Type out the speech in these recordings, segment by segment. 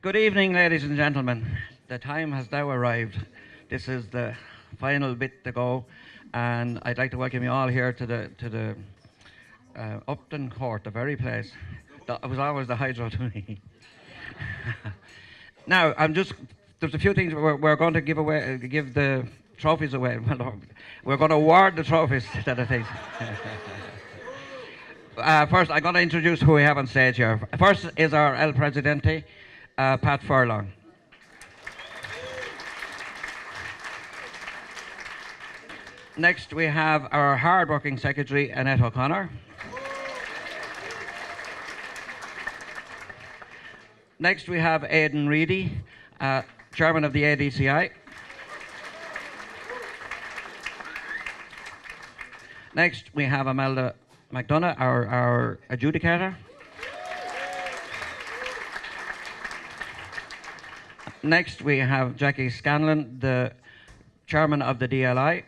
Good evening, ladies and gentlemen. The time has now arrived. This is the final bit to go, and I'd like to welcome you all here to the Upton Court, the very place that was always the hydro to me. Now, there's a few things we're going to give away, give the trophies away. Well, no, we're going to award the trophies to the things. First, I'm going to introduce who we have on stage here. First is our El Presidente, Pat Furlong. Next, we have our hard-working secretary, Annette O'Connor. Next, we have Aidan Reedy, chairman of the ADCI. Next, we have Imelda McDonough, our adjudicator. Next, we have Jackie Scanlon, the chairman of the DLI.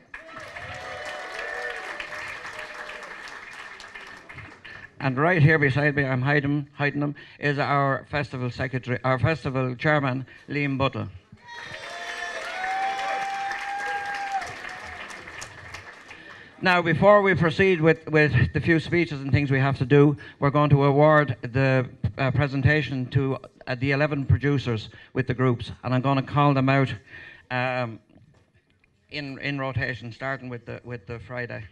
And right here beside me, I'm hiding him, is our festival secretary, our festival chairman, Liam Buttle. Now, before we proceed with the few speeches and things we have to do, we're going to award the presentation to the 11 producers with the groups, and I'm going to call them out in rotation, starting with the Friday.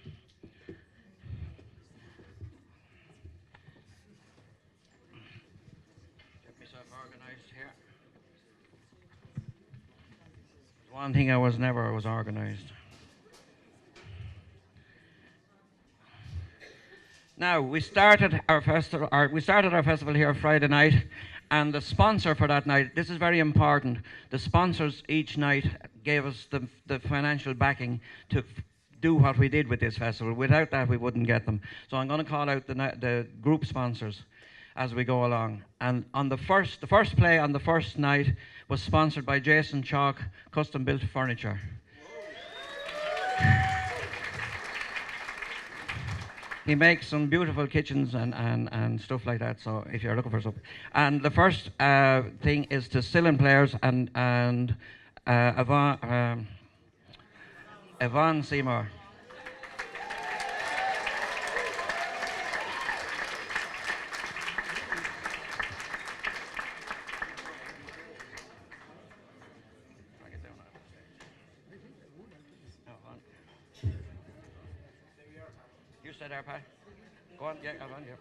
Get myself organised here. One thing I was never was organised. Now, we started our festival here Friday night, and the sponsor for that night, this is very important, the sponsors each night gave us the financial backing to do what we did with this festival. Without that, we wouldn't get them. So I'm going to call out the group sponsors as we go along. And on the first play on the first night was sponsored by Jason Chalk Custom Built Furniture. He makes some beautiful kitchens and stuff like that, so if you're looking for something. And the first thing is to Sillin Players and Yvonne Seymour. You stay there, Pat. Go on, yeah, go on, yeah.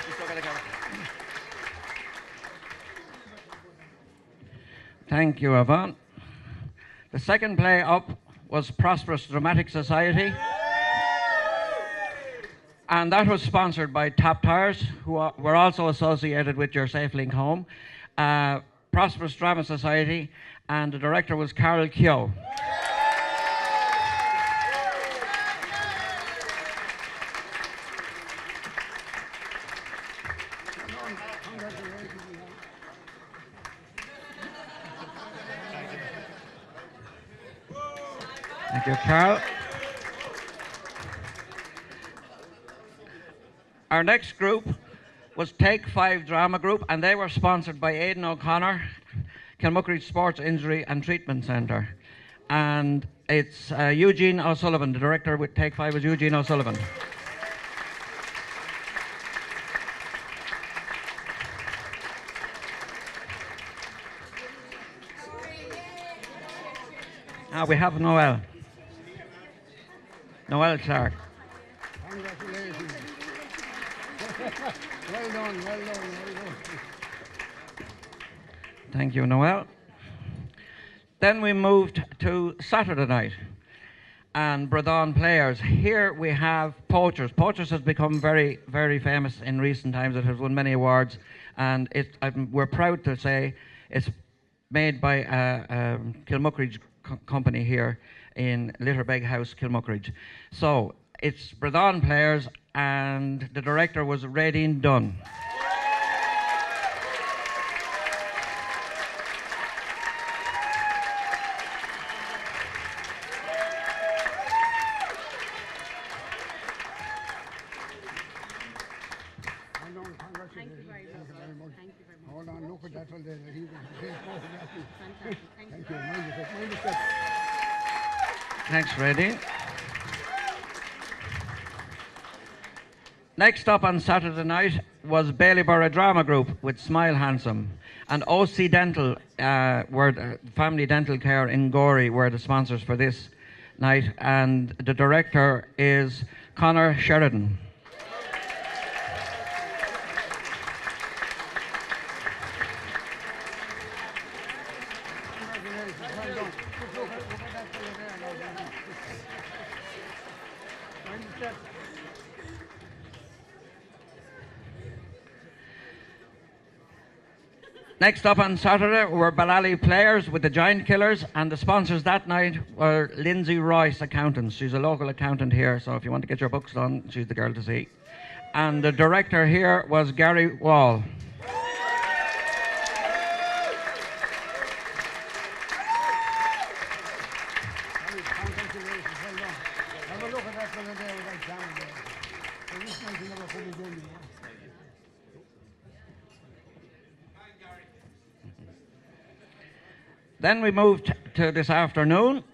You still got the camera. Thank you, Yvonne. The second play up was Prosperous Dramatic Society. And that was sponsored by Tap Tires, who were also associated with your SafeLink Home. Prosperous Drama Society, and the director was Carol Keogh. Thank you, Carol. Our next group was Take 5 Drama Group, and they were sponsored by Aidan O'Connor, Kilmuckridge Sports Injury and Treatment Centre. And it's Eugene O'Sullivan, the director with Take 5 was Eugene O'Sullivan. We have Noel. Noel Clark. Congratulations. Well done, well done, well done. Thank you, Noel. Then we moved to Saturday night and Bradon Players. Here we have Poachers. Poachers has become very, very famous in recent times. It has won many awards, and we're proud to say it's made by a Kilmuckridge company here in Litterbeg House, Kilmuckridge. So it's Bradon Players, and the director was Radine Dunn. that one there. He was the same photograph. Fantastic. Thank you. Thank you. Mind yourself. Mind yourself. Thanks, Freddie. Next up on Saturday night was Ballyborough Drama Group with Smile Handsome. And OC Dental, Family Dental Care in Gorey, were the sponsors for this night. And the director is Conor Sheridan. Congratulations. Well done. Just look at that fella there now. Mind yourself. Next up on Saturday were Ballally Players with the Giant Killers, and the sponsors that night were Lindsay Royce Accountants. She's a local accountant here, so if you want to get your books done, she's the girl to see. And the director here was Gary Wall. Congratulations. Well done. Have a look at that fella there with that camera there. So this night you never come again. Then we moved to this afternoon,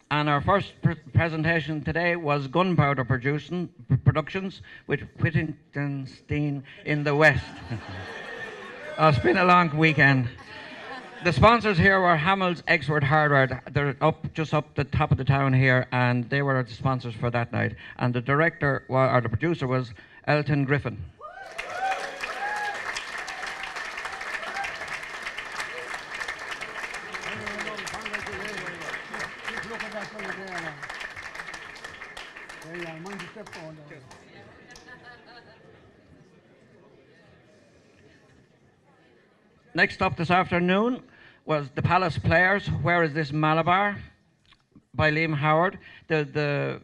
and our first presentation today was Gunpowder Productions with Whittingtonstein in the West. Oh, it's been a long weekend. The sponsors here were Hamill's Exford Hardware. They're just up the top of the town here, and they were the sponsors for that night. And the director, or the producer, was Elton Griffin. Just look at that fella there now. There you are. Mind your step forward there. Next up this afternoon was the Palace Players, Where Is This Malabar? By Liam Howard. The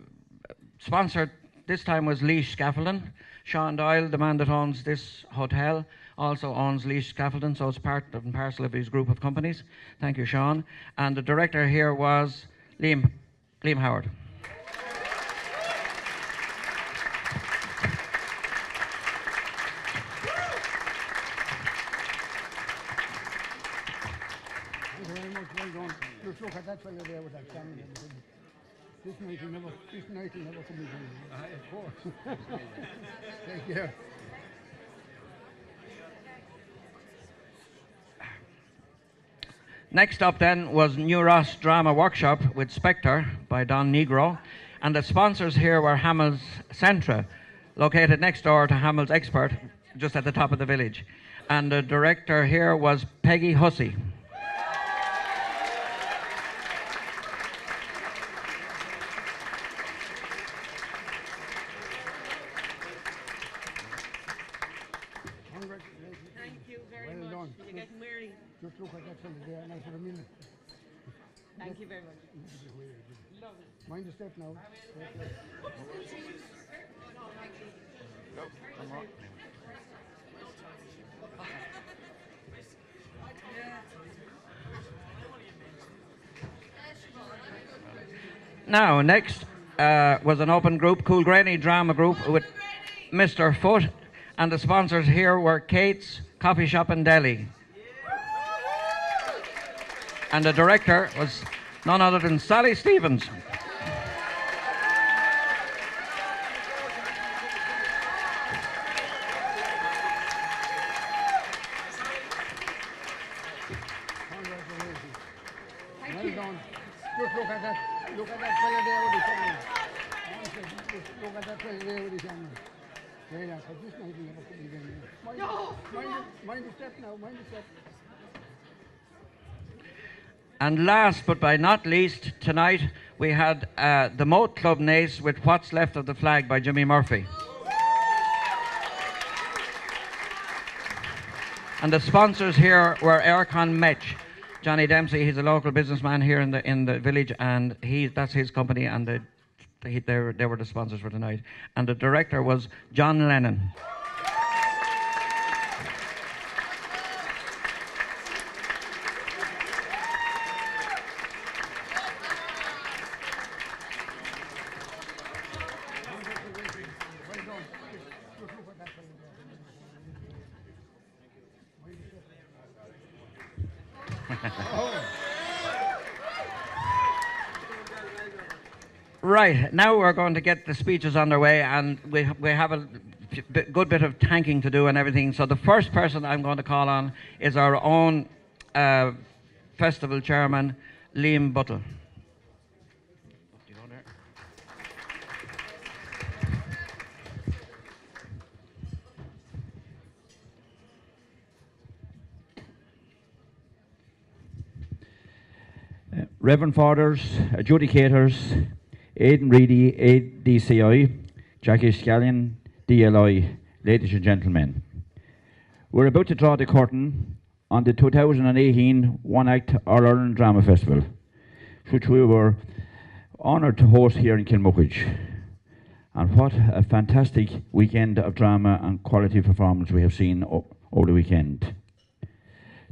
sponsor this time was Leash Scaffolding. Sean Doyle, the man that owns this hotel, also owns Leash Scaffolding, so it's part and parcel of his group of companies. Thank you, Sean. And the director here was Liam Howard. Thank you very much. Well done. Just look at that fella there with that camera. This night you never come again. Of course. Take care. Next up then was New Ross Drama Workshop with Spectre by Don Negro. And the sponsors here were Hamill's Centra, located next door to Hamill's Expert, just at the top of the village. And the director here was Peggy Hussey. Congratulations. Thank you very Well much. done. You're getting weary. Just look at that fella there now for a minute. Thank you very much. Lovely. Mind your step now. Now, next was an open group, Cool Granny Drama Group with Mr. Foot, and the sponsors here were Kate's Coffee Shop in Delhi. And the director was none other than Sally Stevens. Congratulations. Well done. Just look at that. Look at that fella there with his camera. Just look at that fella there with his camera. There you are. 'Cause this night will never come again. Mind your step now. Mind your step. And last but by not least, tonight we had the Moat Club Nace with What's Left of the Flag by Jimmy Murphy. And the sponsors here were Aircon Metch. Johnny Dempsey, he's a local businessman here in the village, and that's his company, and they were the sponsors for tonight. And the director was John Lennon. Well done. Just look at that fella there. Mind your step. Right, now we're going to get the speeches underway, and we have a good bit of thanking to do and everything. So the first person I'm going to call on is our own festival chairman, Liam Buttle. Reverend Fathers, Adjudicators, Aidan Reedy, ADCI, Jackie Scallion, DLI, ladies and gentlemen. We're about to draw the curtain on the 2018 One Act All Ireland Drama Festival, which we were honoured to host here in Kilmuckridge. And what a fantastic weekend of drama and quality performance we have seen over the weekend.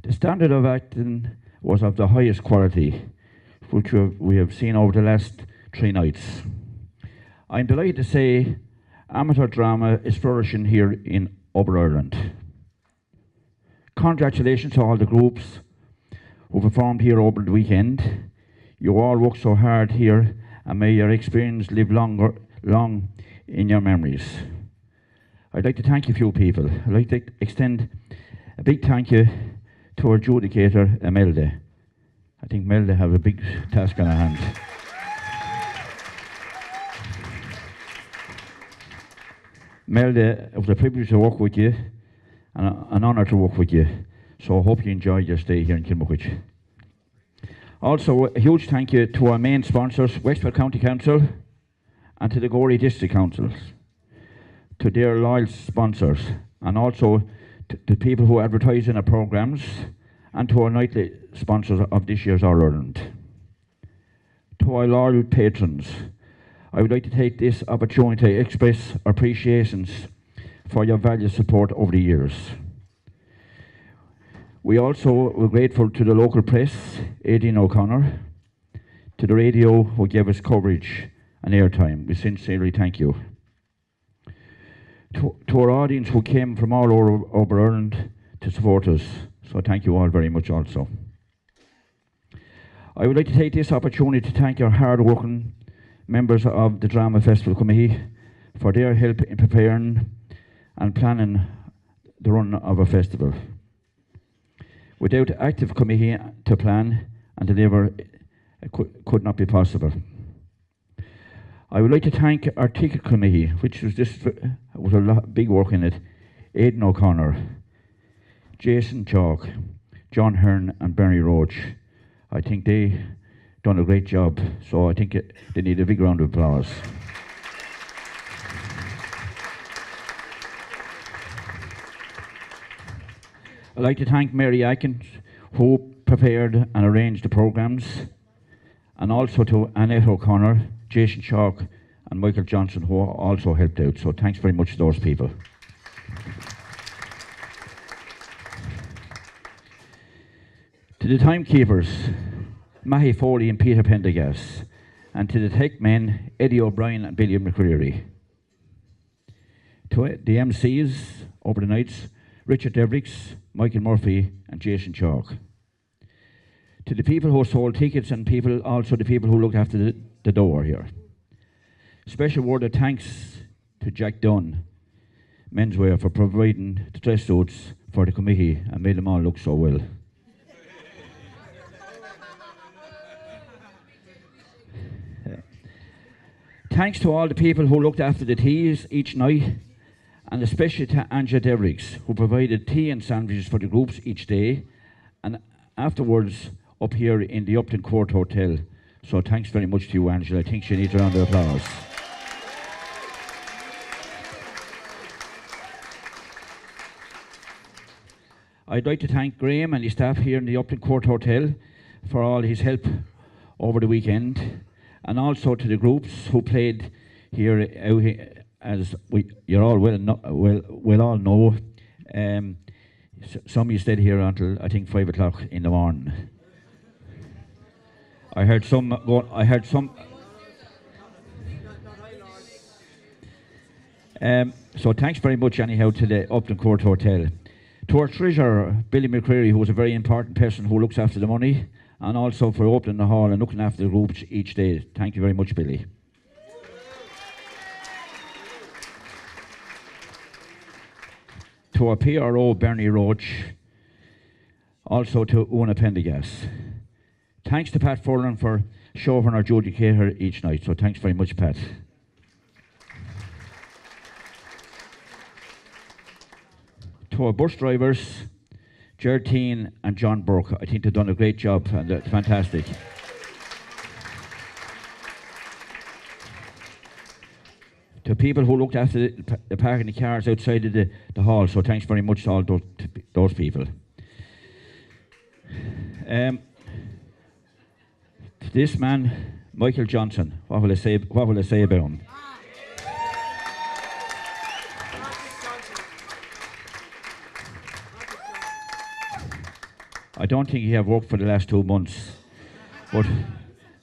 The standard of acting was of the highest quality, which we have seen over the last 3 nights. I'm delighted to say amateur drama is flourishing here in Upper Ireland. Congratulations to all the groups who performed here over the weekend. You all worked so hard here, and may your experience live long in your memories. I'd like to thank a few people. I'd like to extend a big thank you to our adjudicator, Imelda. I think Imelda have a big task on her hands. Imelda, it was a privilege to work with you and an honour to work with you. So I hope you enjoyed your stay here in Kilmuckridge. Also, a huge thank you to our main sponsors, Wexford County Council and to the Gorey District Councils, to their loyal sponsors, and also to the people who advertise in our programmes, and to our nightly sponsors of this year's All Ireland. To our loyal patrons, I would like to take this opportunity to express our appreciations for your valued support over the years. We also were grateful to the local press, Aidan O'Connor, to the radio who gave us coverage and airtime. We sincerely thank you. To our audience who came from all over Ireland to support us, so thank you all very much also. I would like to take this opportunity to thank our hard-working members of the Drama Festival Committee for their help in preparing and planning the run of our festival. Without active committee to plan and deliver, it could not be possible. I would like to thank our ticket committee, which was a lot big work in it. Aidan O'Connor, Jason Chalk, John Hearn and Bernie Roach. I think they done a great job, so I think they need a big round of applause. I'd like to thank Mary Atkins, who prepared and arranged the programmes, and also to Annette O'Connor, Jason Chalk and Michael Johnson, who also helped out. So thanks very much to those people. To the timekeepers, Mahi Foley and Peter Pendergast, and to the tech men, Eddie O'Brien and Billy McCreary. To the MCs over the nights, Richard Devricks, Michael Murphy and Jason Chalk. To the people who sold tickets and also the people who looked after the door here. Special word of thanks to Jack Dunn, Menswear, for providing the dress suits for the committee and made them all look so well. Thanks to all the people who looked after the teas each night, and especially to Angela Devricks, who provided tea and sandwiches for the groups each day, and afterwards up here in the Upton Court Hotel. So thanks very much to you, Angela. I think she needs a round of applause. I'd like to thank Graham and his staff here in the Upton Court Hotel for all his help over the weekend, and also to the groups who played here out here. As you all will all know, some of you stayed here until I think 5 o'clock in the morning. I heard some. So thanks very much anyhow to the Upton Court Hotel. To our treasurer, Billy McCreary, who is a very important person who looks after the money, and also for opening the hall and looking after the groups each day. Thank you very much, Billy. To our PRO, Bernie Roach, also to Una Pendergast. Thanks to Pat Furlan for chauffeuring our adjudicator each night, so thanks very much, Pat. To our bus drivers, Gertine and John Burke. I think they've done a great job and they're fantastic. To people who looked after the parking the cars outside of the hall, so thanks very much to all those people. This man, Michael Johnson, what will I say about him? I don't think he have worked for the last 2 months, but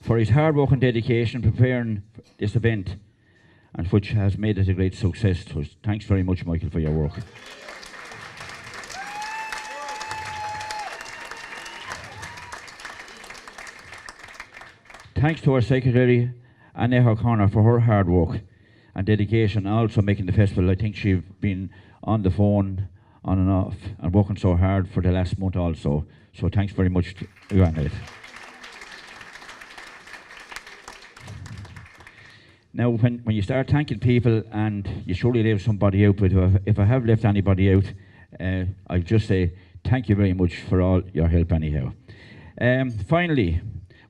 for his hard work and dedication preparing this event, and which has made it a great success. So thanks very much, Michael, for your work. Thanks to our secretary, Anne O'Connor, for her hard work and dedication, and also making the festival. I think she's been on the phone, on and off, and working so hard for the last month also. So thanks very much to you, Annette. Now, when you start thanking people, and you surely leave somebody out, but if I have left anybody out, I'll just say thank you very much for all your help anyhow. Finally,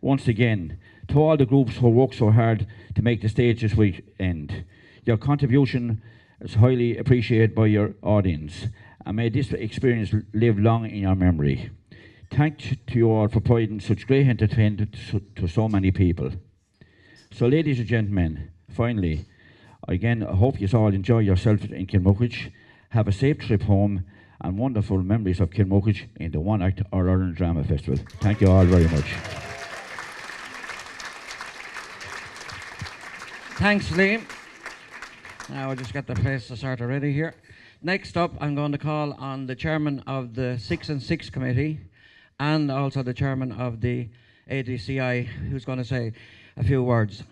once again, to all the groups who work so hard to make the stage this weekend, your contribution is highly appreciated by your audience, and may this experience live long in your memory. Thanks to you all for providing such great entertainment to so many people. So, ladies and gentlemen, finally, again, I hope you all enjoy yourself in Kilmuckridge. Have a safe trip home and wonderful memories of Kilmuckridge in the One Act All-Ireland Drama Festival. Thank you all very much. Thanks, Liam. Now I'll just get the place started ready here. Next up, I'm going to call on the chairman of the 6 and 6 committee and also the chairman of the ADCI, who's going to say a few words.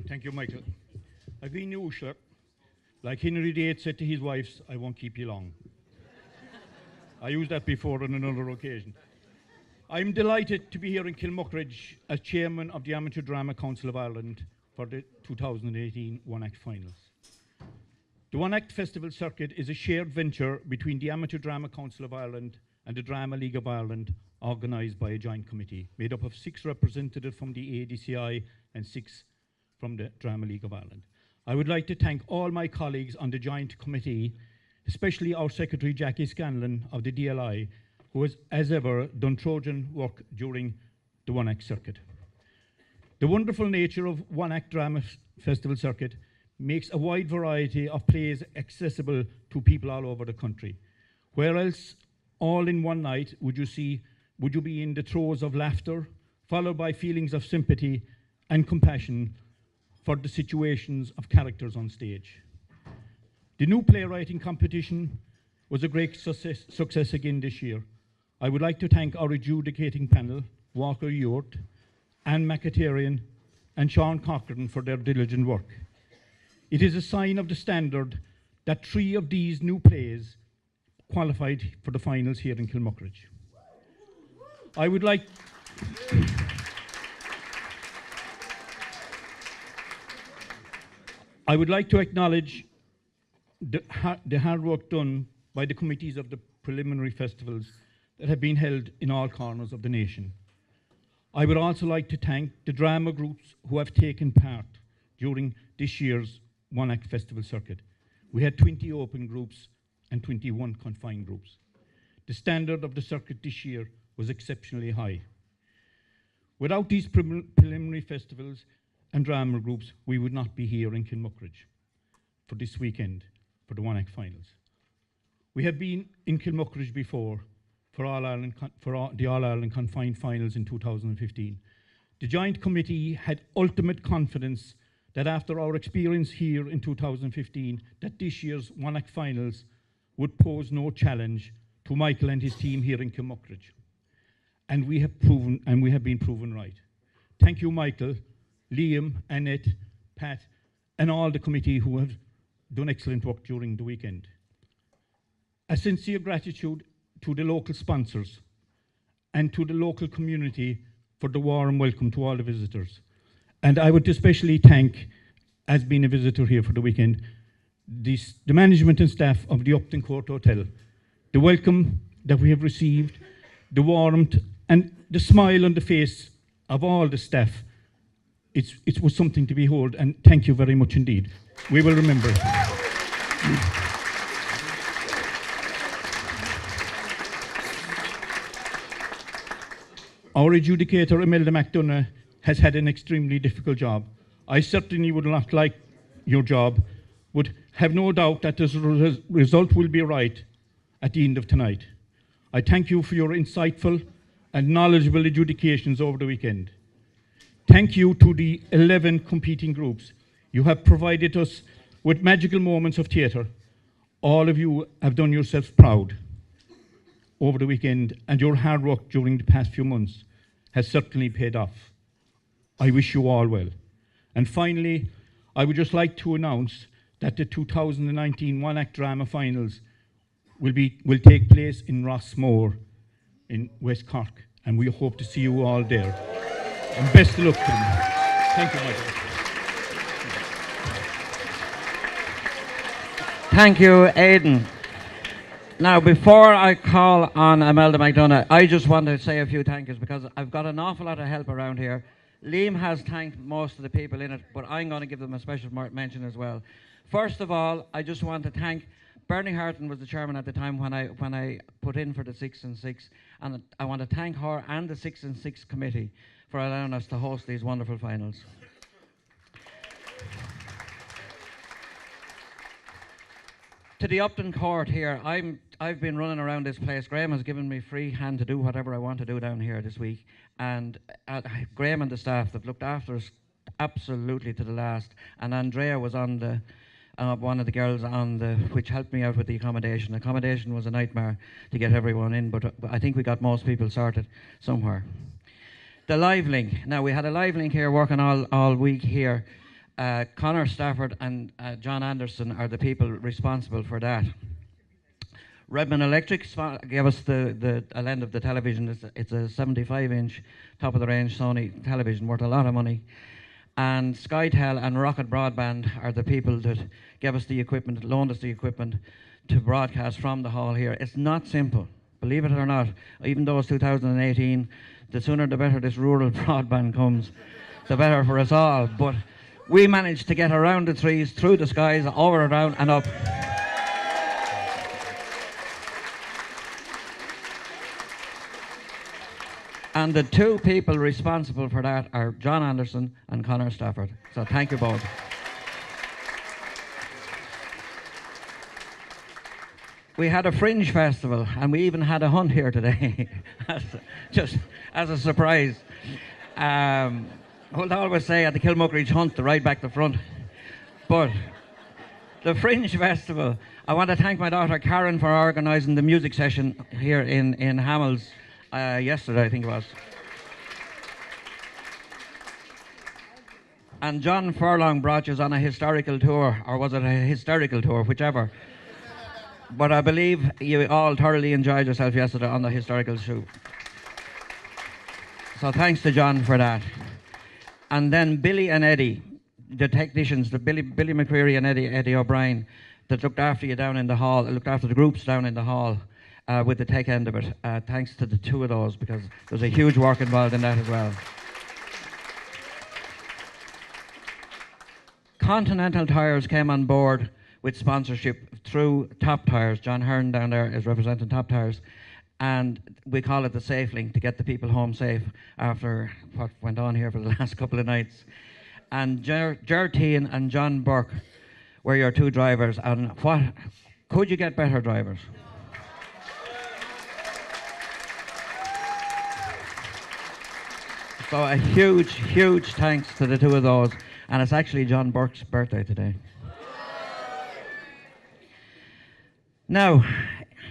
Thank you, Michael. I've been usual. Like Henry VIII said to his wives, I won't keep you long. I used that before on another occasion. I'm delighted to be here in Kilmuckridge as chairman of the Amateur Drama Council of Ireland for the 2018 One Act Finals. The One Act Festival Circuit is a shared venture between the Amateur Drama Council of Ireland and the Drama League of Ireland, organised by a joint committee made up of 6 representatives from the ADCI and 6 from the Drama League of Ireland. I would like to thank all my colleagues on the joint committee, especially our secretary Jackie Scanlon of the DLI, who has, as ever, done Trojan work during the One Act Circuit. The wonderful nature of One Act Drama Festival Circuit makes a wide variety of plays accessible to people all over the country. Where else, all in one night, would you be in the throes of laughter, followed by feelings of sympathy and compassion for the situations of characters on stage. The new playwriting competition was a great success again this year. I would like to thank our adjudicating panel, Walker Ewart, Anne McAterian, and Sean Cochran for their diligent work. It is a sign of the standard that 3 of these new plays qualified for the finals here in Kilmuckridge. I would like to acknowledge the hard work done by the committees of the preliminary festivals that have been held in all corners of the nation. I would also like to thank the drama groups who have taken part during this year's One Act Festival Circuit. We had 20 open groups and 21 confined groups. The standard of the circuit this year was exceptionally high. Without these preliminary festivals and drama groups, we would not be here in Kilmuckridge for this weekend for the One Act Finals. We have been in Kilmuckridge before for the All-Ireland Confined Finals in 2015. The Joint Committee had ultimate confidence that after our experience here in 2015, that this year's One Act finals would pose no challenge to Michael and his team here in Kilmuckridge. And we have been proven right. Thank you, Michael, Liam, Annette, Pat, and all the committee who have done excellent work during the weekend. A sincere gratitude to the local sponsors and to the local community for the warm welcome to all the visitors. And I would especially thank, as being a visitor here for the weekend, the management and staff of the Upton Court Hotel. The welcome that we have received, the warmth and the smile on the face of all the staff, it was something to behold, and thank you very much indeed. We will remember. Our adjudicator, Imelda McDonough, has had an extremely difficult job. I certainly would not like your job, but have no doubt that the result will be right at the end of tonight. I thank you for your insightful and knowledgeable adjudications over the weekend. Thank you to the 11 competing groups. You have provided us with magical moments of theatre. All of you have done yourselves proud over the weekend, and your hard work during the past few months has certainly paid off. I wish you all well. And finally, I would just like to announce that the 2019 One Act Drama Finals will take place in Rossmore in West Cork, and we hope to see you all there. And best of luck to them. Thank you, Michael. Thank you, Aidan. Now, before I call on Imelda McDonough, I just want to say a few thank yous because I've got an awful lot of help around here. Liam has thanked most of the people in it, but I'm going to give them a special mention as well. First of all, I just want to thank Bernie Harton was the chairman at the time when I put in for the 6 and 6, and I want to thank her and the 6 and 6 committee for allowing us to host these wonderful finals. To the Upton Court here, I've been running around this place. Graham has given me free hand to do whatever I want to do down here this week, and Graham and the staff, they've looked after us absolutely to the last. And Andrea was on the one of the girls on which helped me out with the accommodation. Accommodation was a nightmare to get everyone in, but I think we got most people sorted somewhere. The live link. Now, we had a live link here working all week here. Connor Stafford and John Anderson are the people responsible for that. Redmond Electric gave us the end of the television. It's a 75-inch top of the range Sony television worth a lot of money. And SkyTel and Rocket Broadband are the people that gave us the equipment, loaned us the equipment to broadcast from the hall here. It's not simple, believe it or not. Even though it's 2018, the sooner the better this rural broadband comes, the better for us all. But we managed to get around the trees, through the skies, over, around and up. And the two people responsible for that are John Anderson and Connor Stafford. So thank you both. We had a fringe festival, and we even had a hunt here today, just as a surprise. I'll always say at the Kilmuckridge Hunt, the right back the front. But the Fringe Festival, I want to thank my daughter Karen for organising the music session here in Hamels yesterday, I think it was. And John Furlong brought us on a historical tour, or was it a hysterical tour, whichever. But I believe you all thoroughly enjoyed yourself yesterday on the historical show. So thanks to John for that. And then Billy and Eddie, the technicians, Billy McCreary and Eddie O'Brien, that looked after you down in the hall, looked after the groups down in the hall with the tech end of it. Thanks to the two of those, because there's a huge work involved in that as well. Continental Tires came on board with sponsorship through Top Tires. John Hearn down there is representing Top Tires. And we call it the Safe Link, to get the people home safe after what went on here for the last couple of nights. And Ger Tehan and John Burke were your two drivers. And what could you get better drivers? So a huge, huge thanks to the two of those. And it's actually John Burke's birthday today. Now,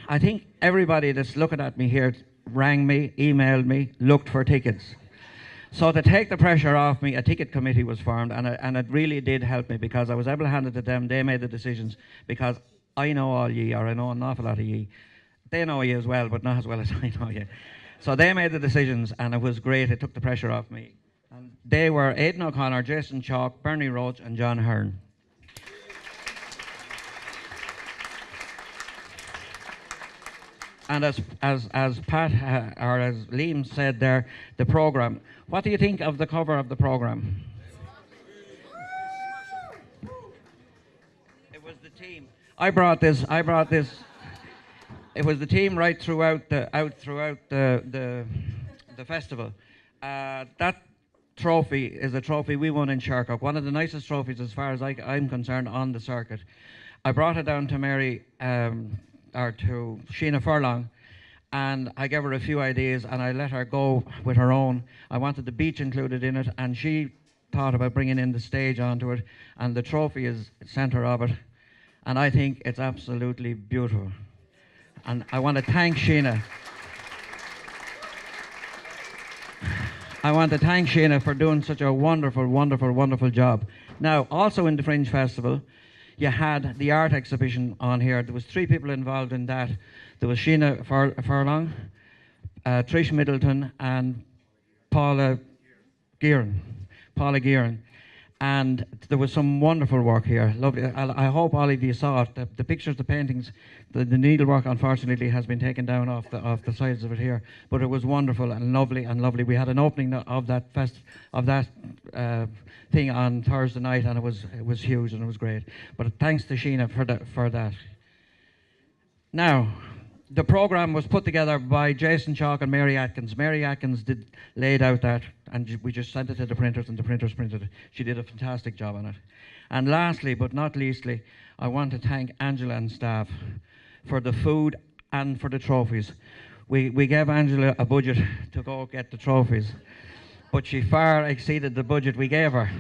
I think everybody that's looking at me here rang me, emailed me, looked for tickets. So to take the pressure off me, a ticket committee was formed, and it really did help me because I was able to hand it to them. They made the decisions because I know all ye, or I know an awful lot of ye. They know ye as well, but not as well as I know ye. So they made the decisions, and it was great. It took the pressure off me. And they were Aidan O'Connor, Jason Chalk, Bernie Roach, and John Hearn. And as Pat or as Liam said there, the program. What do you think of the cover of the program? It was the team. I brought this. It was the team right throughout the festival. That trophy is a trophy we won in Shercock. One of the nicest trophies, as far as I'm concerned, on the circuit. I brought it down to Mary. Or to Sheena Furlong, and I gave her a few ideas and I let her go with her own. I wanted the beach included in it, and she thought about bringing in the stage onto it, and the trophy is the centre of it, and I think it's absolutely beautiful. And I want to thank Sheena. I want to thank Sheena for doing such a wonderful, wonderful, wonderful job. Now, also in the Fringe Festival, you had the art exhibition on here. There was 3 people involved in that. There was Sheena Furlong, Trish Middleton, and Paula Gearan. And there was some wonderful work here. Lovely. I hope all of you saw it. The pictures, the paintings, the needlework, unfortunately, has been taken down off the sides of it here. But it was wonderful and lovely and lovely. We had an opening of that thing on Thursday night, and it was huge and it was great. But thanks to Sheena for that. Now, the program was put together by Jason Chalk and Mary Atkins. Mary Atkins laid out that, and we just sent it to the printers, and the printers printed it. She did a fantastic job on it. And lastly, but not leastly, I want to thank Angela and staff for the food and for the trophies. We gave Angela a budget to go get the trophies, but she far exceeded the budget we gave her.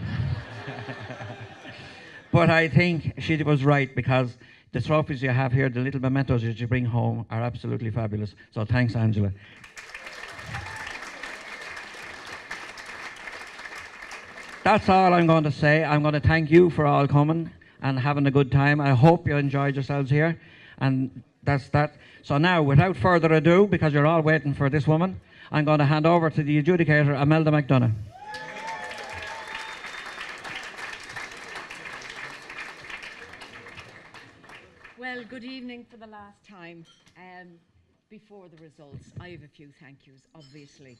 But I think she was right, because the trophies you have here, the little mementos that you bring home, are absolutely fabulous. So thanks, Angela. That's all I'm going to say. I'm going to thank you for all coming and having a good time. I hope you enjoyed yourselves here. And that's that. So now, without further ado, because you're all waiting for this woman, I'm going to hand over to the adjudicator, Imelda McDonough. Well, good evening for the last time. Before the results, I have a few thank yous, obviously.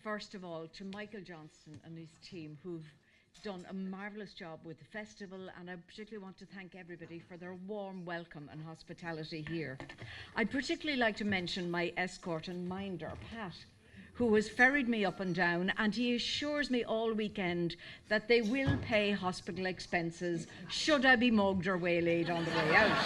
First of all, to Michael Johnston and his team, who've done a marvellous job with the festival, and I particularly want to thank everybody for their warm welcome and hospitality here. I'd particularly like to mention my escort and minder, Pat, who has ferried me up and down, and he assures me all weekend that they will pay hospital expenses should I be mugged or waylaid on the way out.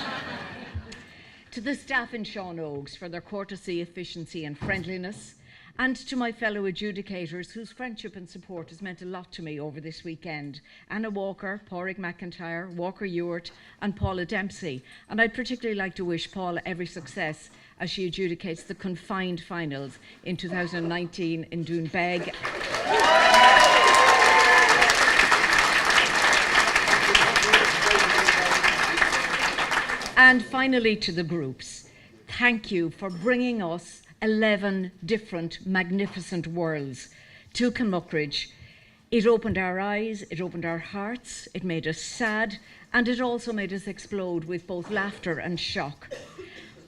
To the staff in Sean Oaks for their courtesy, efficiency and friendliness, and to my fellow adjudicators whose friendship and support has meant a lot to me over this weekend: Anna Walker, Pádraig McIntyre, Walker Ewart and Paula Dempsey. And I'd particularly like to wish Paula every success as she adjudicates the confined finals in 2019 in Doonbeg. And finally, to the groups, thank you for bringing us 11 different magnificent worlds to Kilmuckridge. It opened our eyes, it opened our hearts, it made us sad, and it also made us explode with both laughter and shock.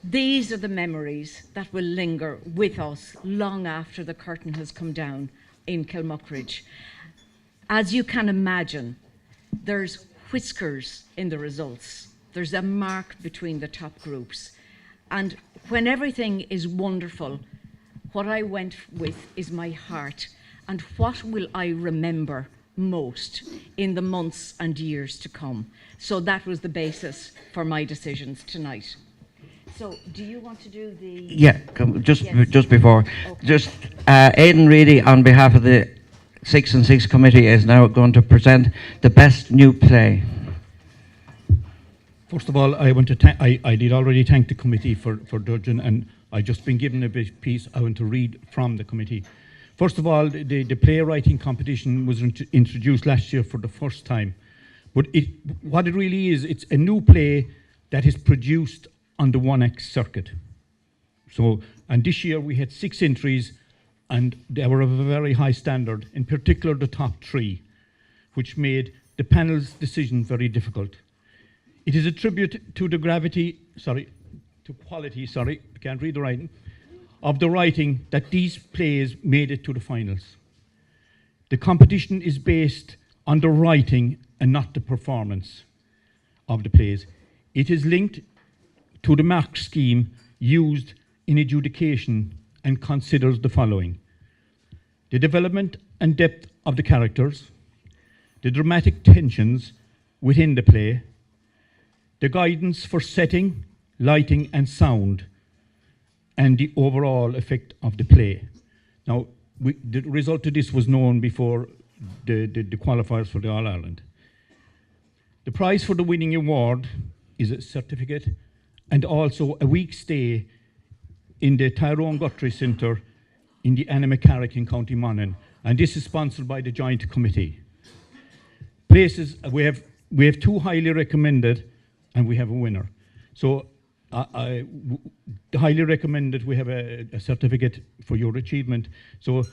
These are the memories that will linger with us long after the curtain has come down in Kilmuckridge. As you can imagine, there's whiskers in the results. There's a mark between the top groups. And when everything is wonderful, what I went with is my heart. And what will I remember most in the months and years to come? So that was the basis for my decisions tonight. So do you want to do the... Yeah, just before. Okay. Just Aidan Reedy, on behalf of the 6 and 6 committee is now going to present the best new play. First of all, I want to I did already thank the committee for judging, and I just been given a piece I want to read from the committee. First of all, the playwriting competition was introduced last year for the first time. But what it really is, it's a new play that is produced on the 1X circuit. So, and this year we had 6 entries, and they were of a very high standard, in particular the top 3, which made the panel's decision very difficult. It is a tribute to the quality, I can't read the writing, of the writing that these plays made it to the finals. The competition is based on the writing and not the performance of the plays. It is linked to the mark scheme used in adjudication and considers the following: the development and depth of the characters, the dramatic tensions within the play, the guidance for setting, lighting and sound, and the overall effect of the play. Now, the result of this was known before the qualifiers for the All-Ireland. The prize for the winning award is a certificate and also a week's stay in the Tyrone Guthrie Centre in the Annaghmakerrick in County Monaghan, and this is sponsored by the Joint Committee. Places, we have 2 highly recommended, and we have a winner. So the highly recommended, we have a certificate for your achievement. So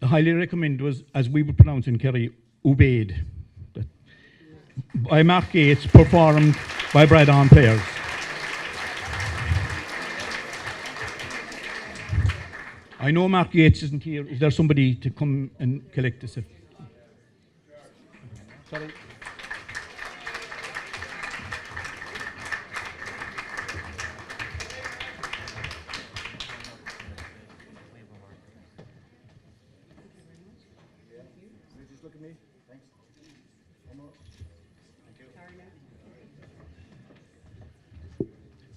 the highly recommended was, as we would pronounce in Kerry, Ubaid, by Mark Gates, performed by Bradon Players. I know Mark Gates isn't here. Is there somebody to come and collect this? Sorry.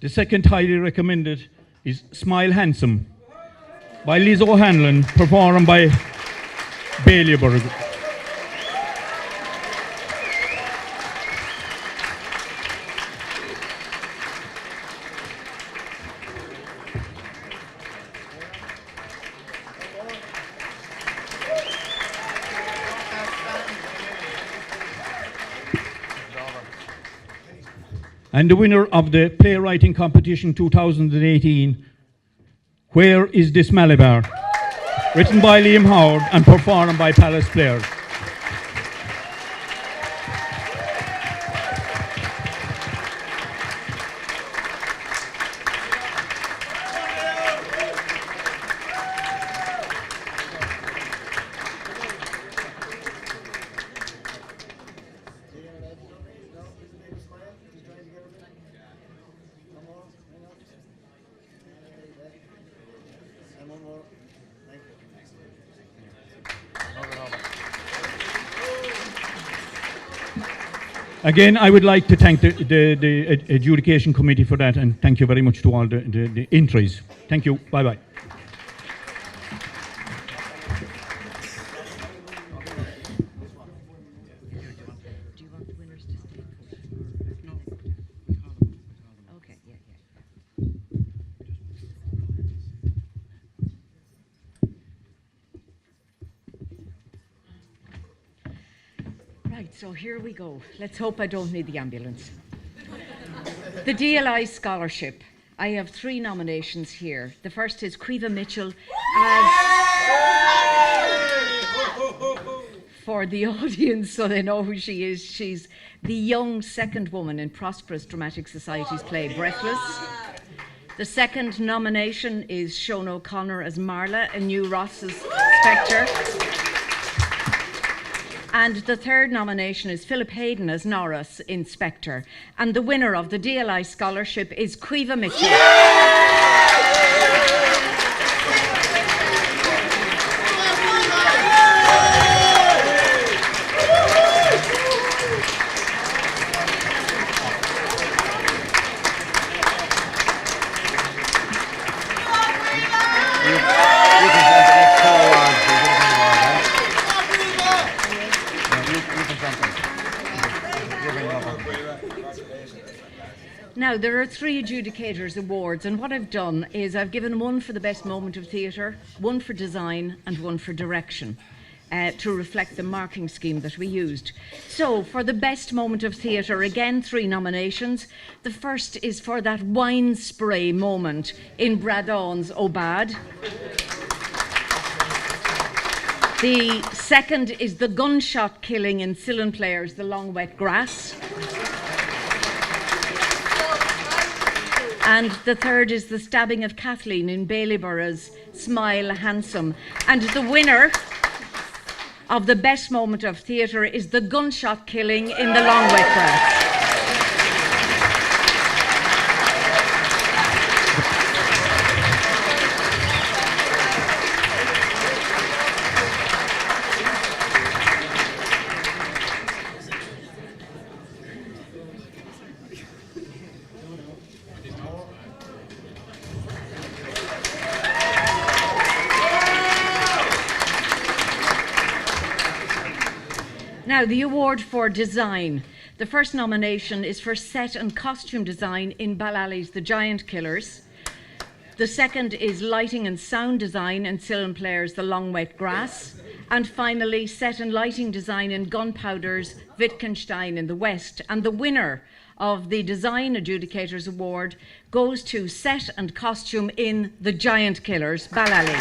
The second highly recommended is Smile Handsome by Liz O'Hanlon, performed by Baileyburg. And the winner of the playwriting competition 2018, Where is This Malabar? Written by Liam Howard and performed by Palace Players. Again, I would like to thank the adjudication committee for that, and thank you very much to all the entries. Thank you. Bye-bye. Do you want the winners to stay put? No. Okay, yeah. Right, so here we go. Let's hope I don't need the ambulance. The DLI Scholarship. I have 3 nominations here. The first is Caoimhe Mitchell for the audience so they know who she is. She's the young second woman in Prosperous Dramatic Society's play Breathless. The second nomination is Sean O'Connor as Marla in New Ross's Spectre. And the third nomination is Philip Hayden as Norris in Spectre. And the winner of the DLI Scholarship is Caoimhe Mitchell. Now, there are 3 adjudicators' awards, and what I've done is I've given one for the best moment of theatre, one for design, and one for direction, to reflect the marking scheme that we used. So, for the best moment of theatre, again, 3 nominations. The first is for that wine spray moment in Braddon's Obad. The second is the gunshot killing in Cillin Players' The Long Wet Grass. And the third is the stabbing of Kathleen in Baileyborough's Smile Handsome. And the winner of the best moment of theatre is the gunshot killing in The Long Wet Grass. Now, the award for design. The first nomination is for set and costume design in Ballally's The Giant Killers. The second is lighting and sound design in Cillin Players' The Long Wet Grass. And finally, set and lighting design in Gunpowder's Wittgenstein in the West. And the winner of the Design Adjudicators Award goes to set and costume in The Giant Killers, Ballally.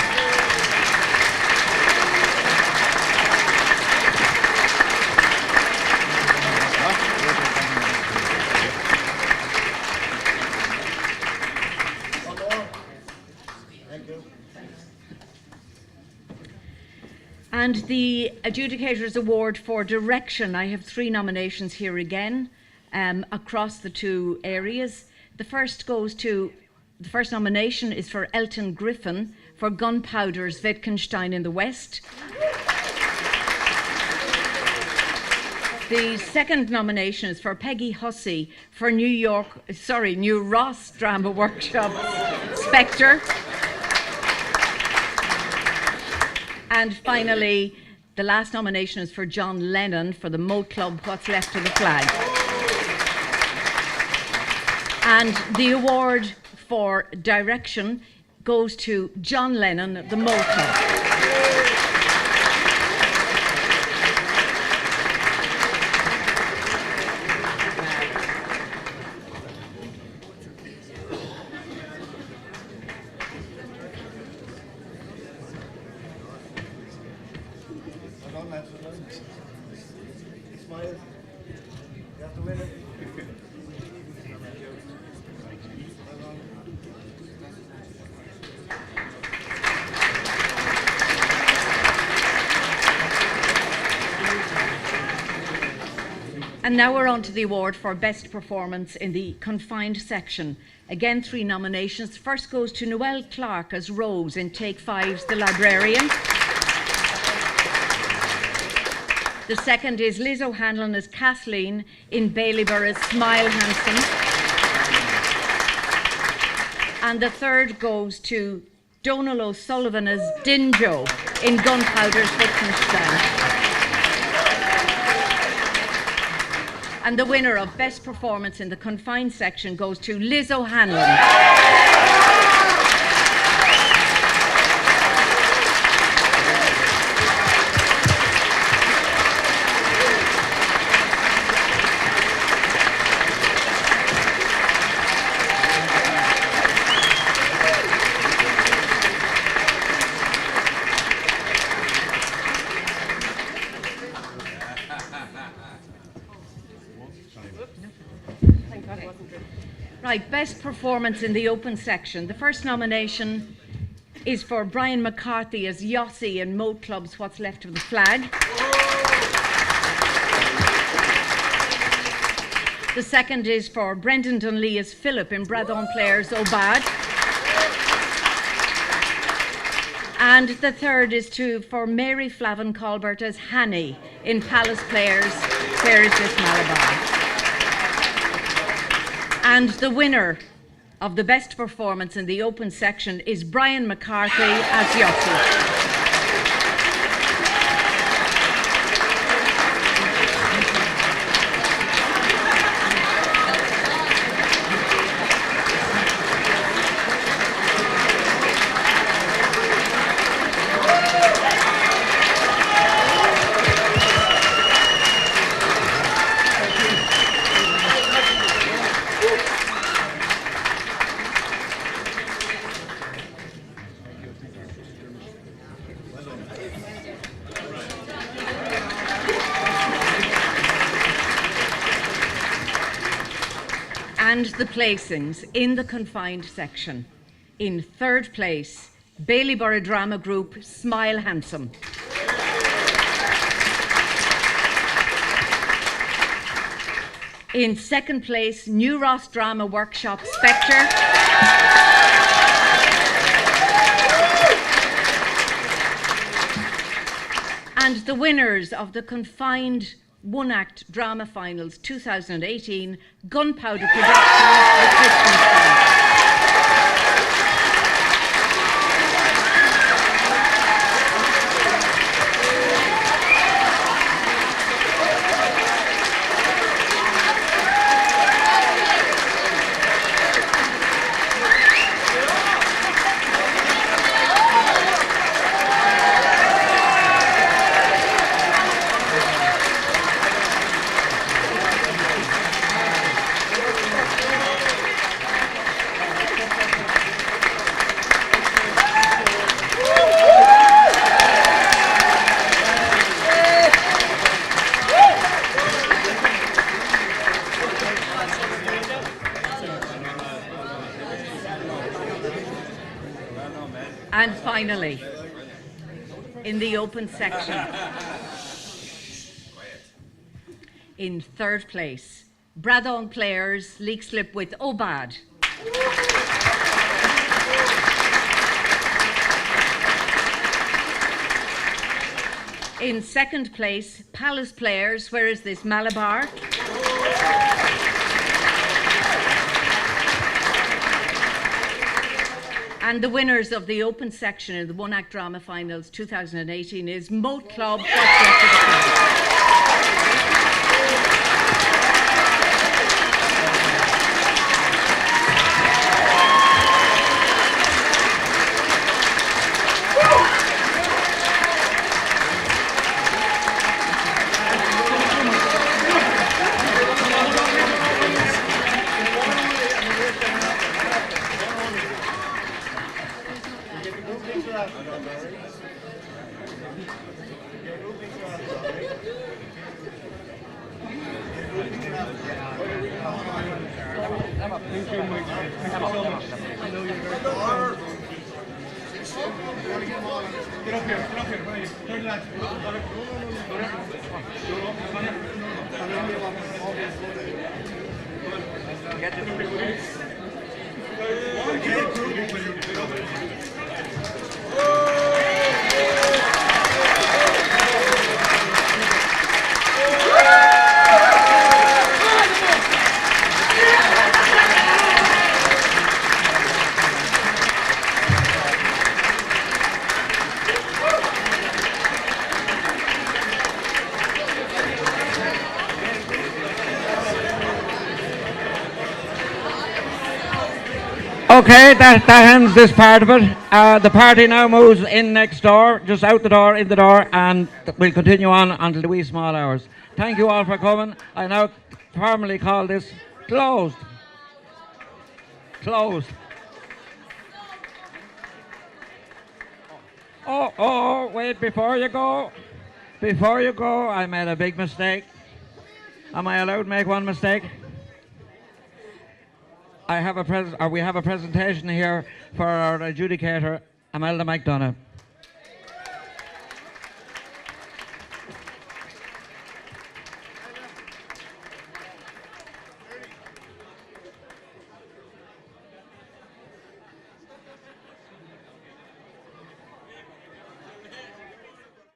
And the Adjudicators Award for Direction, I have 3 nominations here again across the 2 areas. The first nomination is for Elton Griffin for Gunpowder's Wittgenstein in the West. The second nomination is for Peggy Hussey for New Ross Drama Workshop Spectre. And finally, the last nomination is for John Lennon for the Moat Club, What's Left of the Flag. And the award for direction goes to John Lennon, the Moat Club. Smile. You have to win it. And now we're on to the award for Best Performance in the Confined section. Again, 3 nominations. First goes to Noelle Clark as Rose in Take 5's The Librarian. The second is Liz O'Hanlon as Kathleen in Baileyborough's Smile Handsome. And the third goes to Donal O'Sullivan as Dinjo in Gunpowder's Wittgenstein. And the winner of Best Performance in the Confined section goes to Liz O'Hanlon. Right, Best Performance in the Open section. The first nomination is for Brian McCarthy as Yossi in Moat Club's What's Left of the Flag. The second is for Brendan Dunlea as Philip in Braddon Players' Obad. And the third is for Mary Flavin Colbert as Hanny in Palace Players' Where Is This Malabar? And the winner of the Best Performance in the Open section is Brian McCarthy as Yossi. And the placings in the confined section. In third place, Baileyborough Drama Group, Smile Handsome. In second place, New Ross Drama Workshop, Spectre. And the winners of the confined one-act drama finals 2018, Gunpowder Productions, The Christmas Carol. And finally, in the open section, in third place, Bradon Players, Leixlip with Obad. In second place, Palace Players, where is this, Malabar? And the winners of the open section in the one-act drama finals 2018 is Moat Club. Okay, that ends this part of it. The party now moves in next door, just out the door, in the door, and we'll continue on until the wee small hours. Thank you all for coming. I now formally call this closed. Closed. Oh, wait, before you go, I made a big mistake. Am I allowed to make one mistake? We have a presentation here for our adjudicator, Imelda McDonough.